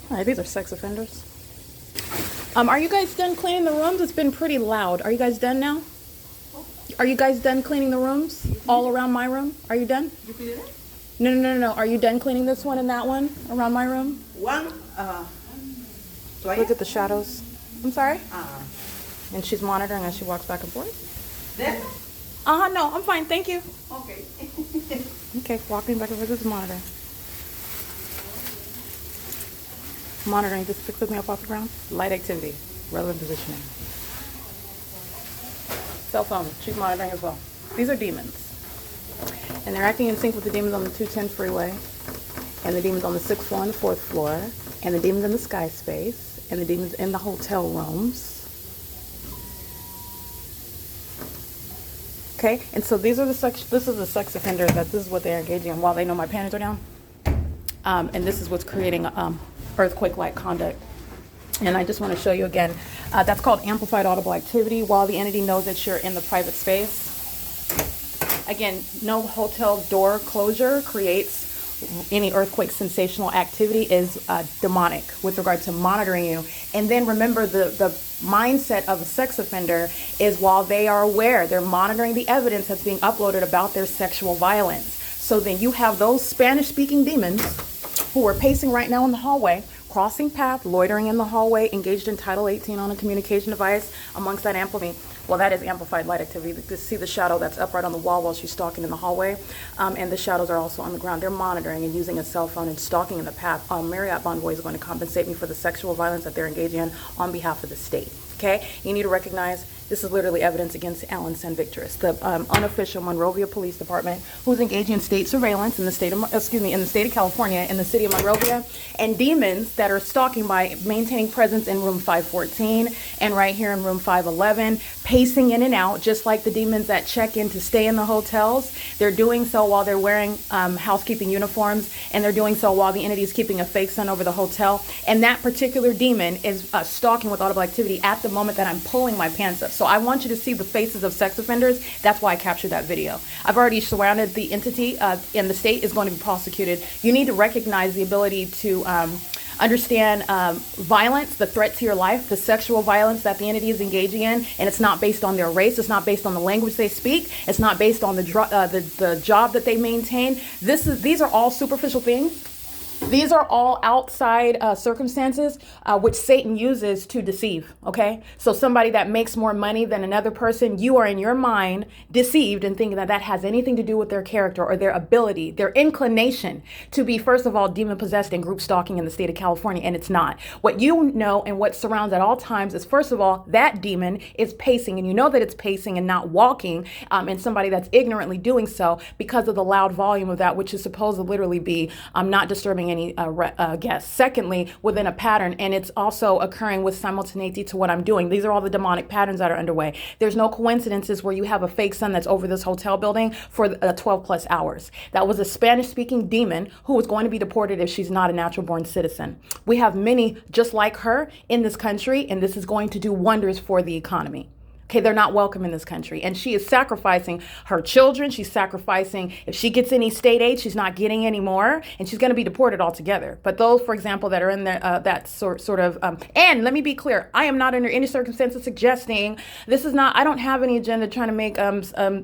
All right, these are sex offenders. Are you guys done cleaning the rooms? It's been pretty loud. Are you guys done now? Are you guys done cleaning the rooms all around my room? Are you done? You clean it? No. Are you done cleaning this one and that one around my room? One, twice? Look at the shadows. I'm sorry? Uh, And she's monitoring as she walks back and forth? There? No, I'm fine, thank you. Okay. Okay, walking back and forth is monitoring. Monitoring, just pick me up off the ground. Light activity, relevant positioning. Cell phone, she's monitoring as well. These are demons. And they're acting in sync with the demons on the 210 freeway, and the demons on the 6th floor and the 4th floor, and the demons in the sky space, and the demons in the hotel rooms. Okay, and so this is the sex offender this is what they're engaging in while they know my panties are down. And this is what's creating earthquake-like conduct. And I just want to show you again, that's called amplified audible activity while the entity knows that you're in the private space. Again, no hotel door closure creates any earthquake sensational activity is demonic with regard to monitoring you. And then remember the mindset of a sex offender is while they are aware, they're monitoring the evidence that's being uploaded about their sexual violence. So then you have those Spanish-speaking demons who are pacing right now in the hallway, crossing path, loitering in the hallway, engaged in Title 18 on a communication device, amongst that that is amplified light activity. You can see the shadow that's upright on the wall while she's stalking in the hallway, and the shadows are also on the ground. They're monitoring and using a cell phone and stalking in the path. Marriott Bonvoy is going to compensate me for the sexual violence that they're engaging in on behalf of the state. Okay, you need to recognize this is literally evidence against Alan San Victoris, the unofficial Monrovia Police Department, who's engaging in state surveillance in the state of California, in the city of Monrovia, and demons that are stalking by maintaining presence in room 514 and right here in room 511, pacing in and out, just like the demons that check in to stay in the hotels. They're doing so while they're wearing housekeeping uniforms, and they're doing so while the entity is keeping a fake sun over the hotel. And that particular demon is stalking with audible activity at the moment that I'm pulling my pants up. So I want you to see the faces of sex offenders. That's why I captured that video. I've already surrounded the entity, and the state is going to be prosecuted. You need to recognize the ability to understand violence, the threat to your life, the sexual violence that the entity is engaging in, and it's not based on their race. It's not based on the language they speak. It's not based on the job that they maintain. These are all superficial things. These are all outside circumstances which Satan uses to deceive, okay? So somebody that makes more money than another person, you are in your mind deceived and thinking that that has anything to do with their character or their ability, their inclination to be, first of all, demon-possessed and group stalking in the state of California, and it's not. What you know and what surrounds at all times is, first of all, that demon is pacing, and you know that it's pacing and not walking, and somebody that's ignorantly doing so because of the loud volume of that, which is supposed to literally be not disturbing any guests. Secondly, within a pattern, and it's also occurring with simultaneity to what I'm doing. These are all the demonic patterns that are underway. There's no coincidences where you have a fake sun that's over this hotel building for 12 plus hours. That was a Spanish-speaking demon who was going to be deported if she's not a natural-born citizen. We have many just like her in this country, and this is going to do wonders for the economy. Okay, they're not welcome in this country. And she is sacrificing her children. She's sacrificing, if she gets any state aid, she's not getting any more. And she's going to be deported altogether. But those, for example, that are in that sort of, and let me be clear, I am not under any circumstances suggesting, this is not, I don't have any agenda trying to make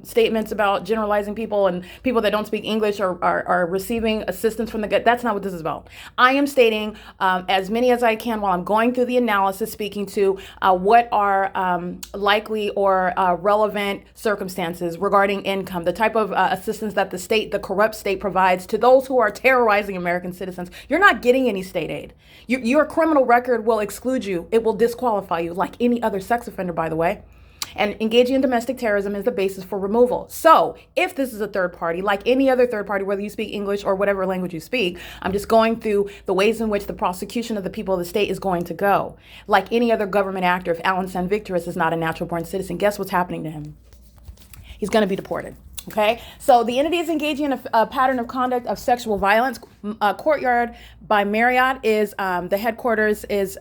statements about generalizing people and people that don't speak English are receiving assistance from the gut. That's not what this is about. I am stating as many as I can while I'm going through the analysis, speaking to what are likely or relevant circumstances regarding income, the type of assistance that the corrupt state provides to those who are terrorizing American citizens. You're not getting any state aid. Your criminal record will exclude you. It will disqualify you like any other sex offender, by the way. And engaging in domestic terrorism is the basis for removal. So if this is a third party, like any other third party, whether you speak English or whatever language you speak, I'm just going through the ways in which the prosecution of the people of the state is going to go. Like any other government actor, if Alan San Victoris is not a natural-born citizen, guess what's happening to him? He's going to be deported. Okay, so the entity is engaging in a pattern of conduct of sexual violence. Courtyard by Marriott is the headquarters is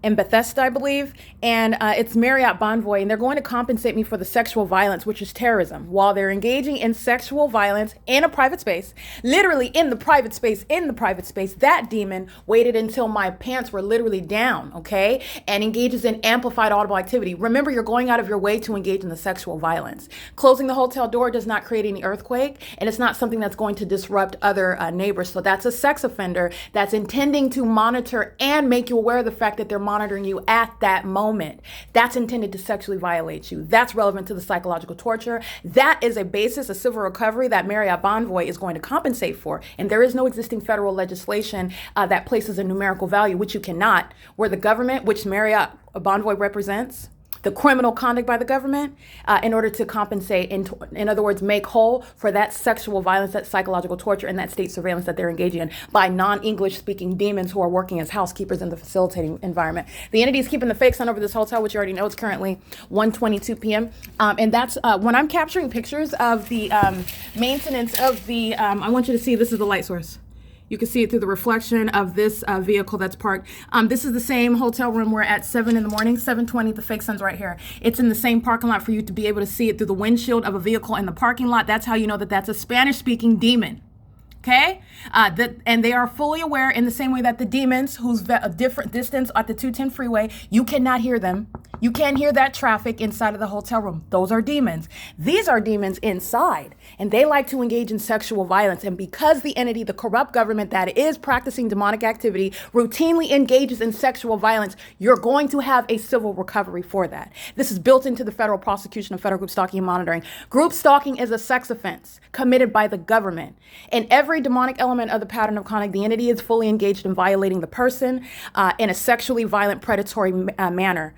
in Bethesda, I believe, and it's Marriott Bonvoy, and they're going to compensate me for the sexual violence, which is terrorism, while they're engaging in sexual violence in a private space, literally in the private space, that demon waited until my pants were literally down, okay, and engages in amplified audible activity. Remember, you're going out of your way to engage in the sexual violence. Closing the hotel door does not create any earthquake, and it's not something that's going to disrupt other neighbors. So that's a sex offender that's intending to monitor and make you aware of the fact that they're monitoring you at that moment. That's intended to sexually violate you. That's relevant to the psychological torture. That is a basis, a civil recovery that Marriott Bonvoy is going to compensate for. And there is no existing federal legislation that places a numerical value, which you cannot, where the government, which Marriott Bonvoy represents, the criminal conduct by the government, in order to compensate, in other words, make whole for that sexual violence, that psychological torture, and that state surveillance that they're engaging in by non-English speaking demons who are working as housekeepers in the facilitating environment. The entity is keeping the fake sun over this hotel, which you already know it's currently 1:22 p.m. And that's when I'm capturing pictures of the maintenance of the, I want you to see, this is the light source. You can see it through the reflection of this vehicle that's parked. This is the same hotel room we're at 7 in the morning, 7:20, the fake sun's right here. It's in the same parking lot for you to be able to see it through the windshield of a vehicle in the parking lot. That's how you know that that's a Spanish-speaking demon. Okay, and they are fully aware in the same way that the demons, who's a different distance at the 210 freeway, you cannot hear them. You can't hear that traffic inside of the hotel room. Those are demons. These are demons inside, and they like to engage in sexual violence. And because the entity, the corrupt government that is practicing demonic activity, routinely engages in sexual violence, you're going to have a civil recovery for that. This is built into the federal prosecution of federal group stalking and monitoring. Group stalking is a sex offense committed by the government. And every demonic element of the pattern of conduct, the entity is fully engaged in violating the person in a sexually violent, predatory manner.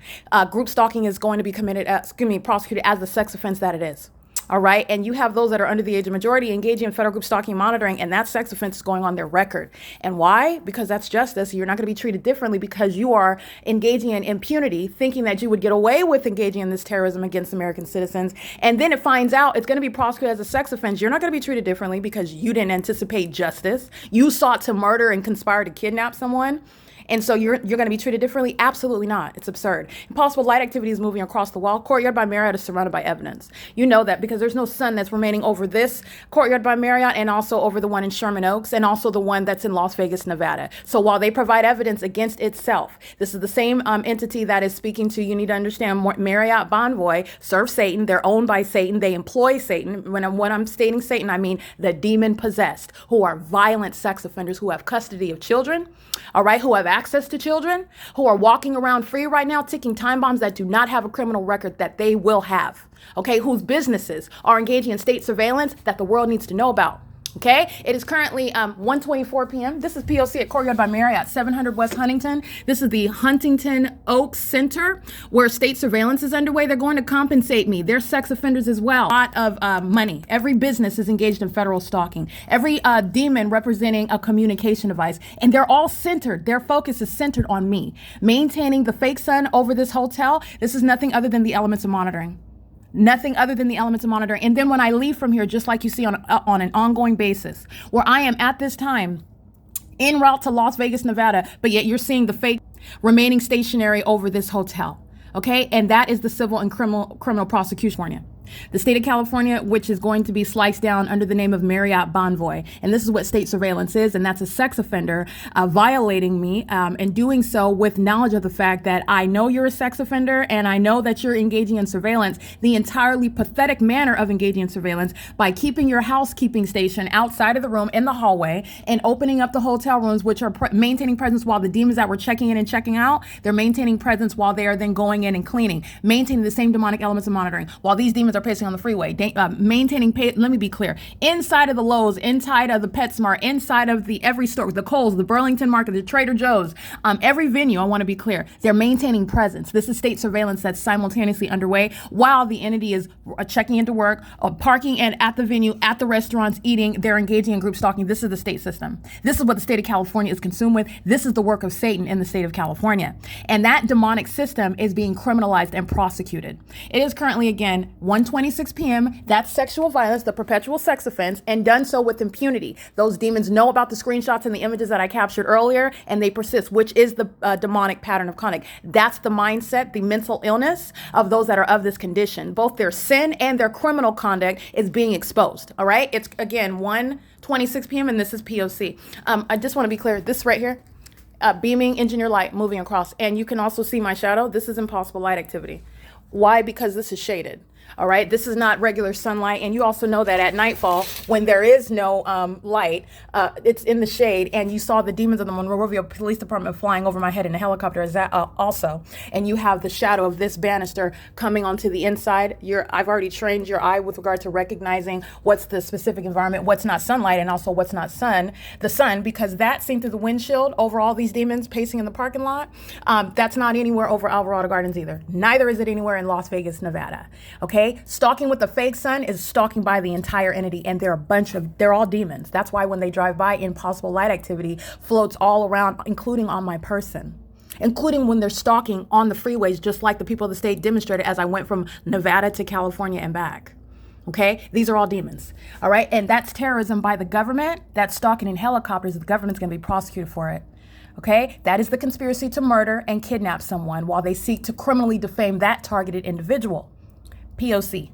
Group stalking is going to be prosecuted as the sex offense that it is. All right. And you have those that are under the age of majority engaging in federal group stalking and monitoring, and that sex offense is going on their record. And why? Because that's justice. You're not going to be treated differently because you are engaging in impunity, thinking that you would get away with engaging in this terrorism against American citizens. And then it finds out it's going to be prosecuted as a sex offense. You're not going to be treated differently because you didn't anticipate justice. You sought to murder and conspire to kidnap someone. And so you're going to be treated differently? Absolutely not. It's absurd. Impossible light activity is moving across the wall. Courtyard by Marriott is surrounded by evidence. You know that because there's no sun that's remaining over this Courtyard by Marriott and also over the one in Sherman Oaks and also the one that's in Las Vegas, Nevada. So while they provide evidence against itself, this is the same entity that is speaking to, you need to understand, Marriott Bonvoy serve Satan. They're owned by Satan. They employ Satan. When I'm stating Satan, I mean the demon possessed, who are violent sex offenders who have custody of children, all right, who have access to children, who are walking around free right now, ticking time bombs that do not have a criminal record that they will have, okay, whose businesses are engaging in state surveillance that the world needs to know about. Okay, it is currently 1:24 p.m. This is P.O.C. at Courtyard by Marriott, 700 West Huntington. This is the Huntington Oaks Center where state surveillance is underway. They're going to compensate me. They're sex offenders as well. A lot of money. Every business is engaged in federal stalking. Every demon representing a communication device. And they're all centered. Their focus is centered on me. Maintaining the fake sun over this hotel. This is nothing other than the elements of monitoring. Nothing other than the elements of monitoring. And then when I leave from here, just like you see on an ongoing basis, where I am at this time en route to Las Vegas, Nevada, but yet you're seeing the fake remaining stationary over this hotel. Okay, and that is the civil and criminal prosecution for you. The state of California, which is going to be sliced down under the name of Marriott Bonvoy. And this is what state surveillance is. And that's a sex offender violating me and doing so with knowledge of the fact that I know you're a sex offender and I know that you're engaging in surveillance, the entirely pathetic manner of engaging in surveillance by keeping your housekeeping station outside of the room in the hallway and opening up the hotel rooms, which are maintaining presence while the demons that were checking in and checking out, they're maintaining presence while they are then going in and cleaning, maintaining the same demonic elements of monitoring while these demons are pacing on the freeway, maintaining, let me be clear, inside of the Lowe's, inside of the PetSmart, inside of the every store, the Kohl's, the Burlington Market, the Trader Joe's, every venue, I want to be clear, they're maintaining presence. This is state surveillance that's simultaneously underway while the entity is checking into work, parking and at the venue, at the restaurants, eating, they're engaging in group stalking. This is the state system. This is what the state of California is consumed with. This is the work of Satan in the state of California. And that demonic system is being criminalized and prosecuted. It is currently, again, 1 1:26 p.m., that's sexual violence, the perpetual sex offense, and done so with impunity. Those demons know about the screenshots and the images that I captured earlier, and they persist, which is the demonic pattern of conduct. That's the mindset, the mental illness of those that are of this condition. Both their sin and their criminal conduct is being exposed, all right? It's, again, 1:26 p.m., and this is P.O.C. I just want to be clear, this right here, beaming engineer light moving across, and you can also see my shadow. This is impossible light activity. Why? Because this is shaded. All right, this is not regular sunlight, and you also know that at nightfall, when there is no light, it's in the shade, and you saw the demons of the Monrovia Police Department flying over my head in a helicopter as that also, and you have the shadow of this banister coming onto the inside. I've already trained your eye with regard to recognizing what's the specific environment, what's not sunlight, and also what's not the sun, because that seen through the windshield over all these demons pacing in the parking lot, that's not anywhere over Alvarado Gardens either. Neither is it anywhere in Las Vegas, Nevada. Okay, stalking with the fake sun is stalking by the entire entity, and they're all demons. That's why when they drive by, impossible light activity floats all around, including on my person, including when they're stalking on the freeways, just like the people of the state demonstrated as I went from Nevada to California and back. Okay, these are all demons. All right, and that's terrorism by the government. That's stalking in helicopters. The government's going to be prosecuted for it. Okay, that is the conspiracy to murder and kidnap someone while they seek to criminally defame that targeted individual. P.O.C.